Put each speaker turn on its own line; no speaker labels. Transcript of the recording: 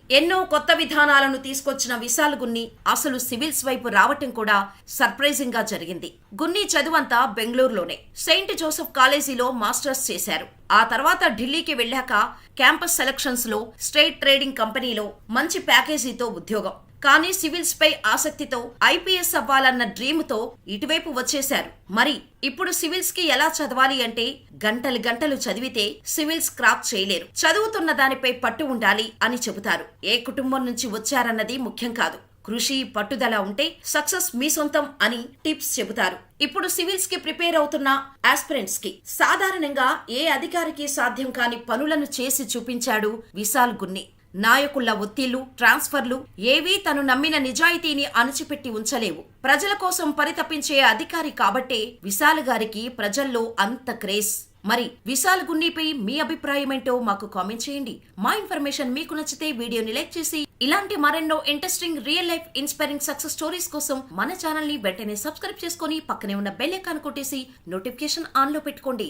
ఎన్నో కొత్త విధానాలను తీసుకొచ్చిన విశాల్ గున్ని అసలు సివిల్స్ వైపు రావటం కూడా సర్ప్రైజింగ్ గా జరిగింది. గున్ని చదువంతా బెంగళూరులోనే సెయింట్ జోసెఫ్ కాలేజీలో మాస్టర్స్ చేశారు. ఆ తర్వాత ఢిల్లీకి వెళ్ళాక క్యాంపస్ సెలక్షన్స్ లో స్టేట్ ట్రేడింగ్ కంపెనీలో మంచి ప్యాకేజీతో ఉద్యోగం. కానీ సివిల్స్ పై ఆసక్తితో ఐపీఎస్ అవ్వాలన్న డ్రీమ్ తో ఇటువైపు వచ్చేశారు. మరి ఇప్పుడు సివిల్స్ కి ఎలా చదవాలి అంటే గంటలు గంటలు చదివితే సివిల్స్ క్రాక్ చేయలేరు. చదువుతున్న దానిపై పట్టు ఉండాలి అని చెబుతారు. ఏ కుటుంబం నుంచి వచ్చారన్నది ముఖ్యం కాదు, కృషి పట్టుదల ఉంటే సక్సెస్ మీ సొంతం అని టిప్స్ చెబుతారు. ఇప్పుడు సివిల్స్ కి ప్రిపేర్ అవుతున్న ఆస్పిరెంట్స్ కి సాధారణంగా ఏ అధికారికి సాధ్యం కాని పనులను చేసి చూపించాడు విశాల్ గున్ని. నాయకుల ఒత్తిళ్లు, ట్రాన్స్ఫర్లు ఏవీ తను నమ్మిన నిజాయితీని అణచిపెట్టి ఉంచలేవు. ప్రజల కోసం పరితపించే అధికారి కాబట్టే విశాల్ గారికి ప్రజల్లో అంత క్రేజ్. మరి విశాల్ గున్నిపై మీ అభిప్రాయమేంటో మాకు కామెంట్ చేయండి. మా ఇన్ఫర్మేషన్ మీకు నచ్చితే వీడియోని లైక్ చేసి ఇలాంటి మరెన్నో interesting real life inspiring success stories కోసం మన ఛానల్ ని వెంటనే సబ్స్క్రైబ్ చేసుకుని పక్కనే ఉన్న బెల్ ఐకాన్ కొట్టేసి నోటిఫికేషన్ ఆన్ లో పెట్టుకోండి.